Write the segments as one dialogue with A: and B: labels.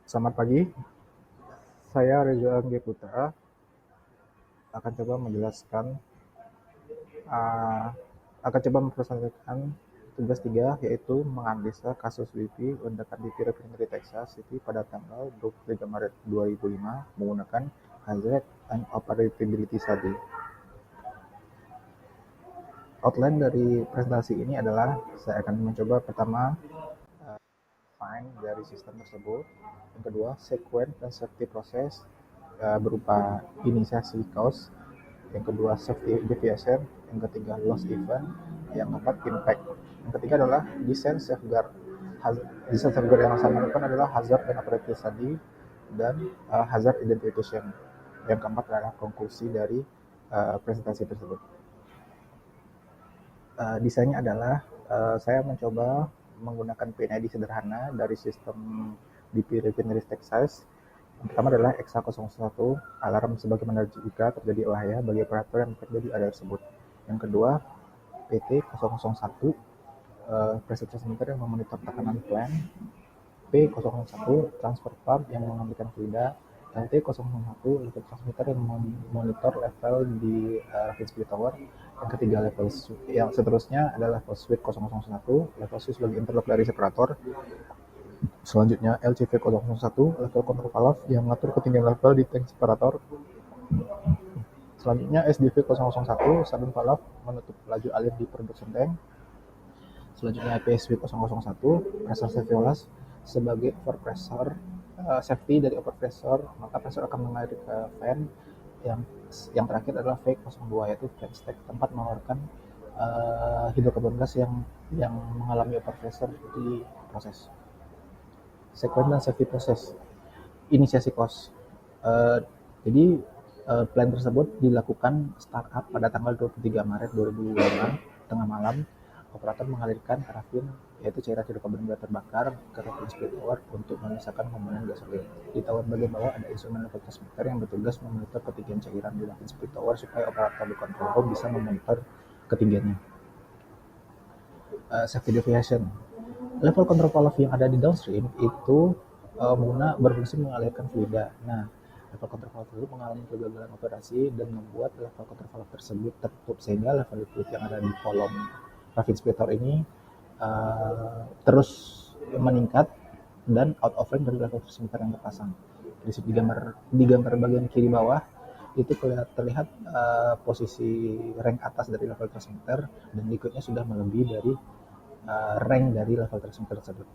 A: Selamat pagi, saya Reza Anggi Putra akan coba menjelaskan, uh, akan coba mempresentasikan tugas 3 yaitu menganalisa kasus WP ledakan di refinery Texas City pada tanggal 23 Maret 2005 menggunakan Hazard and Operability Study. Outline dari presentasi ini adalah saya akan mencoba pertama find dari sistem tersebut, yang kedua sequence dan safety process berupa inisiasi cause, yang kedua safety deviation, yang ketiga loss event, yang keempat impact, yang ketiga adalah design safeguard. Design safeguard yang saya lakukan adalah hazard and operative study dan hazard identification. Yang keempat adalah konklusi dari presentasi tersebut. Desainnya adalah saya mencoba menggunakan PID sederhana dari sistem BP Refinery Texas. Yang pertama adalah XA01, alarm sebagaimana jika terjadi bahaya bagi operator yang bekerja di area tersebut. Yang kedua, PT001, pressure transmitter yang memonitor tekanan plant. P01, transfer pump yang mengambilkan fluida. Dan T001, liquid transmitter yang memonitor level di rapid split tower. Yang ketiga level yang seterusnya adalah level switch 001, level switch sebagai interlock dari separator. Selanjutnya LCV001, level control valve yang mengatur ketinggian level di tank separator. Selanjutnya SDV001, sabun valve menutup laju alir di production tank. Selanjutnya IPSV001, pressure safety valve sebagai overpressure safety dari overpressure, maka pressure akan mengalir ke fan. Yang terakhir adalah V02, yaitu fan stack, tempat mengeluarkan hidrokarbon gas yang mengalami overpressure di proses. Sequence dan safety process. Inisiasi cause. Jadi plan tersebut dilakukan startup pada tanggal 23 Maret 2005 tengah malam. Operator mengalirkan parafin, yaitu cairan hidrokarbon gas terbakar, ke rapid split tower untuk memisahkan komponen gasolin. Di tower bagian bawah ada instrumen level transmitter yang bertugas memonitor ketinggian cairan di rapid split tower supaya operator di control room bisa memonitor ketinggiannya. Safety deviation. Level control valve yang ada di downstream itu berfungsi mengalirkan fluida. Nah, level control valve itu mengalami kegagalan operasi dan membuat level control valve tersebut tertutup, sehingga level liquid yang ada di kolom rapid split tower ini terus meningkat dan out of range dari level transmitter yang terpasang. Di gambar bagian kiri bawah itu terlihat posisi rank atas dari level transmitter dan liquidnya sudah melebihi dari rank dari level transmitter tersebut.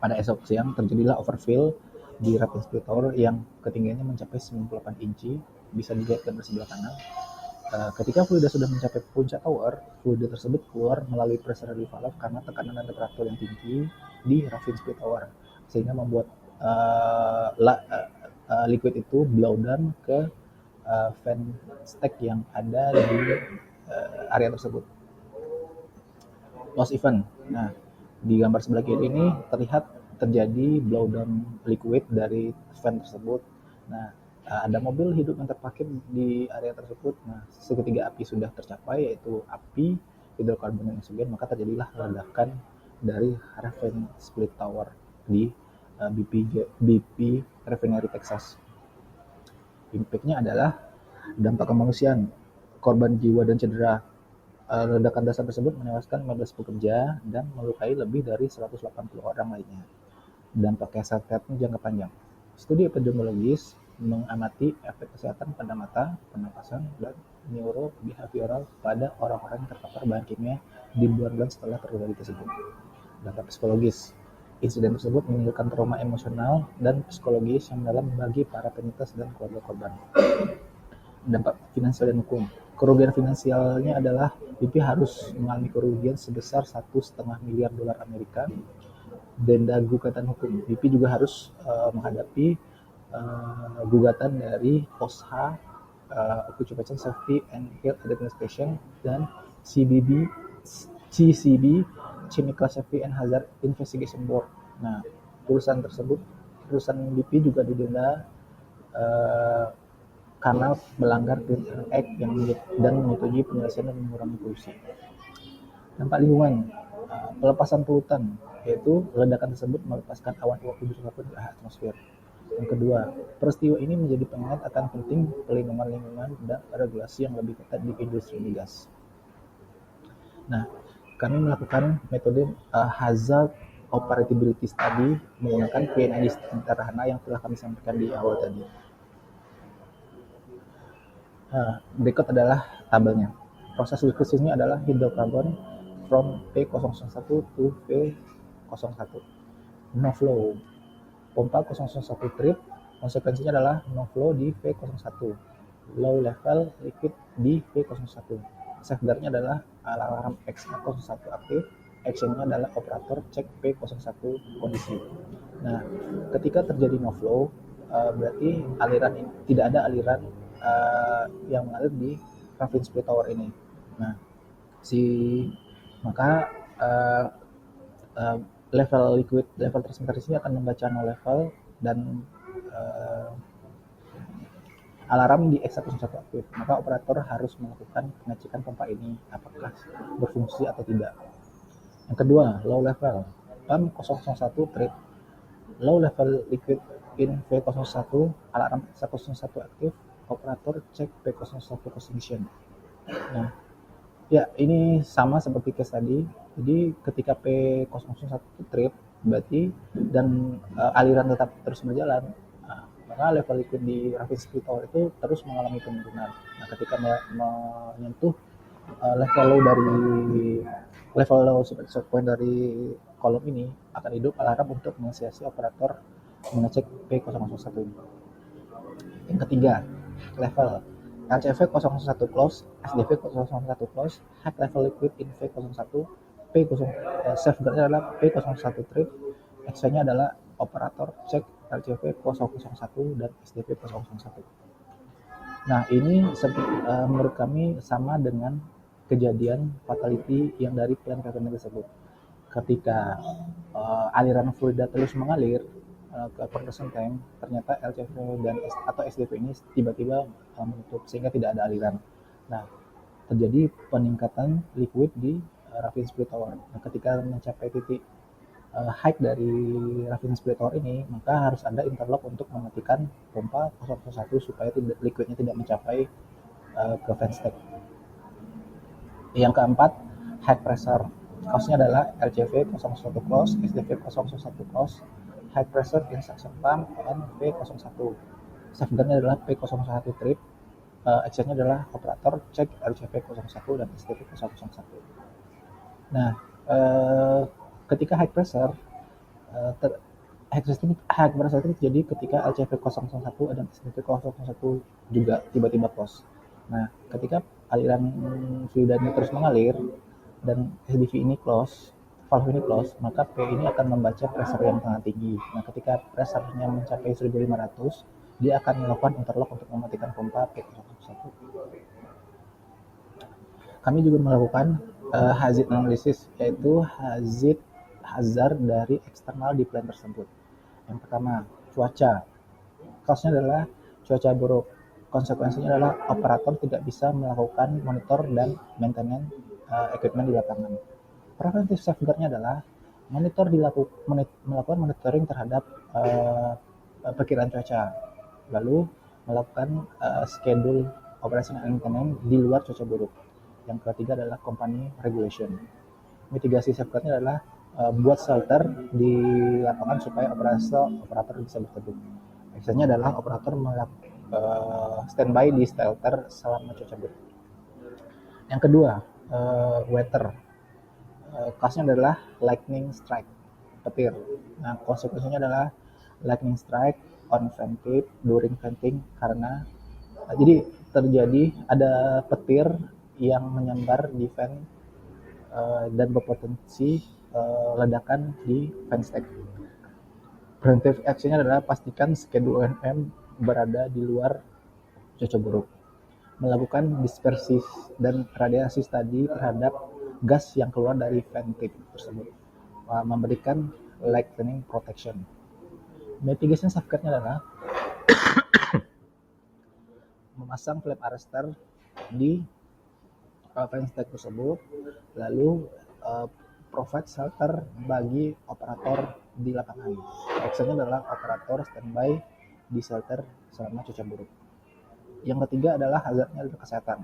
A: Pada esok siang terjadilah overfill di rapid split tower yang ketinggiannya mencapai 98 inci, bisa dilihat gambar sebelah kanan. Ketika fluida sudah mencapai puncak tower, fluida tersebut keluar melalui pressure relief valve karena tekanan dan temperatur yang tinggi di rapid split tower, sehingga membuat liquid itu blow down ke fan stack yang ada di area tersebut. Loss event. Nah, di gambar sebelah kiri ini terlihat terjadi blow down liquid dari fan tersebut. Nah, ada mobil hidup yang terparkir di area tersebut. Nah, segitiga api sudah tercapai, yaitu api, hidrokarbon dan oksigen, maka terjadilah ledakan dari Raven Split Tower di BP Refinery Texas. Impact-nya adalah dampak kemanusiaan, korban jiwa dan cedera. Ledakan dasar tersebut menewaskan 15 pekerja dan melukai lebih dari 180 orang lainnya. Dampak kesehatan jangka panjang. Studi epidemiologis mengamati efek kesehatan pada mata, pernapasan, dan neurobehavioral pada orang-orang yang terpapar bahan kimia di bulan-bulan setelah terjadi tersebut. Dampak psikologis. Insiden tersebut menimbulkan trauma emosional dan psikologis yang mendalam bagi para penyintas dan keluarga korban. Dampak finansial dan hukum. Kerugian finansialnya adalah BP harus mengalami kerugian sebesar 1,5 miliar dolar Amerika. Denda gugatan hukum. BP juga harus menghadapi gugatan dari OSHA, Occupational Safety and Health Administration, dan CCB, Chemical Safety and Hazard Investigation Board. Nah, perusahaan BP juga didenda karena melanggar Clean Air Act dan menyetujui penyelesaian dan mengurangi polusi. Dampak lingkungan, pelepasan polutan. yaitu ledakan tersebut melepaskan awan uap hidrokarbon ke atmosfer. Yang kedua, peristiwa ini menjadi pengingat akan penting pelindungan lingkungan dan regulasi yang lebih ketat di industri migas. Nah, kami melakukan metode hazard operability study menggunakan PNID sederhana yang telah kami sampaikan di awal tadi. Berikut adalah tabelnya. Proses liquidasinya adalah hidrokarbon from P001 to V01. No flow. Pompa 001 trip, konsekuensinya adalah no flow di V01. Low level liquid di V01. Safeguardnya adalah alarm X01 aktif, actionnya adalah operator cek P01 kondisi. Nah, ketika terjadi no flow, berarti aliran ini, tidak ada aliran yang mengalir di Raffine Split Tower ini. Nah, maka level liquid, level transmitter di sini akan membaca no level dan alarm di X101 aktif. Maka operator harus melakukan pengecekan pompa ini apakah berfungsi atau tidak. Yang kedua, low level. PAM 001 trip. Low level liquid in V01, alarm X101 aktif, operator cek P01 condition. Nah, ya ini sama seperti case tadi. Jadi ketika P001 trip berarti dan aliran tetap terus berjalan, maka level liquid di Raffine Split Tower itu terus mengalami penurunan. Nah, ketika menyentuh level low set point dari kolom ini akan hidup alarm untuk menginisiasi operator mengecek P001 ini. Yang ketiga, level RCV 001 close, SDV 001 close, hack level liquid in V01, safeguardnya adalah P01 trip, XV-nya adalah operator cek RCV 001 dan SDV 001. Nah, ini menurut kami sama dengan kejadian fatality yang dari plant refinery tersebut. Ketika aliran fluida terus mengalir ke compression tank, ternyata LCV dan atau SDV ini tiba-tiba menutup sehingga tidak ada aliran. Nah, terjadi peningkatan liquid di Raffine Split Tower. Nah, ketika mencapai titik height dari Raffine Split Tower ini, maka harus ada interlock untuk mematikan pompa 001 supaya liquidnya tidak mencapai ke fan stack. Yang keempat, high pressure. Cause-nya adalah LCV 01 close, SDV 001 close, high pressure in suction pump, and V01. Safeguardnya adalah P01 trip, actionnya adalah operator cek RCV 01 dan SDV 001. Nah, ketika high pressure, high pressure itu terjadi ketika LCV 001 dan SDV 001 juga tiba-tiba close. Nah, ketika aliran fluida ini terus mengalir dan SDV ini close, valve ini close, maka P ini akan membaca pressure yang sangat tinggi. Nah, ketika pressure-nya mencapai 1500, dia akan melakukan interlock untuk mematikan pompa P01. Kami juga melakukan hazard analysis, yaitu hazard dari eksternal di plant tersebut. Yang pertama, cuaca. Cause-nya adalah cuaca buruk. Konsekuensinya adalah operator tidak bisa melakukan monitor dan maintenance equipment di lapangan. Preventive safeguard-nya adalah melakukan monitoring terhadap perkiraan cuaca, lalu melakukan schedule operation and maintenance di luar cuaca buruk. Yang ketiga adalah company regulation. Mitigasi safeguard-nya adalah buat shelter di lapangan supaya operator bisa berteduh. Biasanya adalah operator standby di shelter selama cuaca buruk. Yang kedua, weather. Cause-nya adalah lightning strike, petir. Nah, konsekuensinya adalah lightning strike on fan tip during venting karena jadi terjadi ada petir yang menyambar di fan dan berpotensi ledakan di fan stack. Preventive action-nya adalah pastikan schedule ONM berada di luar cuaca buruk. Melakukan dispersi dan radiasi tadi terhadap gas yang keluar dari fan tip tersebut. Memberikan lightning protection. Mitigation safeguard-nya adalah memasang flap arrestor di fan stack tersebut, lalu provide shelter bagi operator di lapangan. Actionnya adalah operator standby di shelter selama cuaca buruk. Yang ketiga adalah hazardnya adalah kesehatan.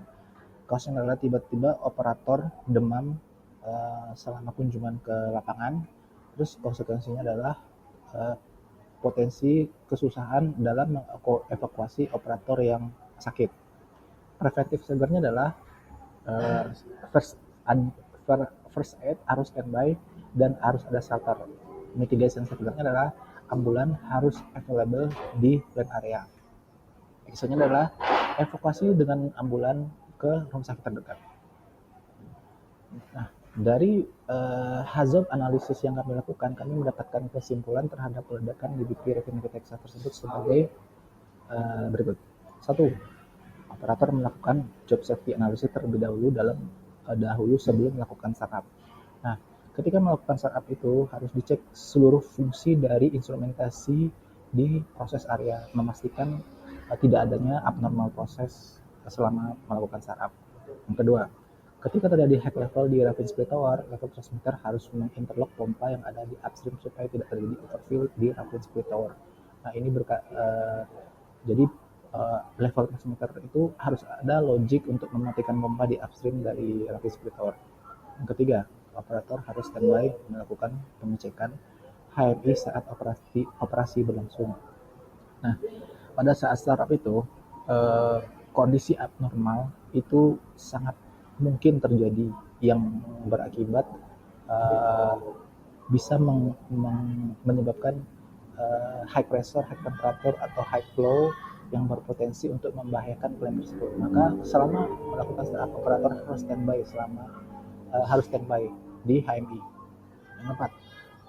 A: Kasusnya adalah tiba-tiba operator demam selama kunjungan ke lapangan, terus konsekuensinya adalah potensi kesusahan dalam mengevakuasi operator yang sakit. Preventif sebenarnya adalah uh, first, first aid harus standby dan harus ada shelter. Mitigation sebenarnya adalah ambulan harus available di plan area. Misalnya adalah evakuasi dengan ambulan ke rumah sakit terdekat. Nah, dari hazard analysis yang kami lakukan, kami mendapatkan kesimpulan terhadap ledakan di BP Refinery Texas tersebut sebagai berikut. 1. Operator melakukan job safety analysis terlebih dahulu sebelum melakukan startup. Nah, ketika melakukan startup itu harus dicek seluruh fungsi dari instrumentasi di proses area, memastikan tidak adanya abnormal proses selama melakukan startup. Yang kedua, ketika terjadi hack level di Raven Split Tower, level transmitter harus menginterlock pompa yang ada di upstream supaya tidak terjadi overfill di Raven Split Tower. Nah, ini jadi level transmitter itu harus ada logic untuk mematikan pompa di upstream dari Raven Split Tower. Yang ketiga, operator harus standby melakukan pengecekan HMI saat operasi berlangsung. Nah, pada saat startup itu kondisi abnormal itu sangat mungkin terjadi yang berakibat bisa menyebabkan high pressure, high temperature atau high flow yang berpotensi untuk membahayakan klien tersebut. Maka selama melakukan startup, operator harus standby di HMI. Yang keempat,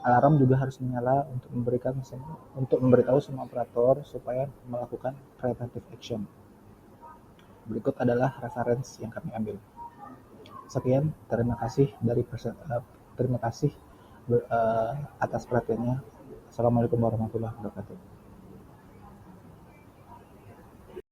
A: alarm juga harus menyala untuk memberitahu semua operator supaya melakukan preventive action. Berikut adalah referensi yang kami ambil. Sekian, terima kasih atas perhatiannya. Assalamualaikum warahmatullahi wabarakatuh.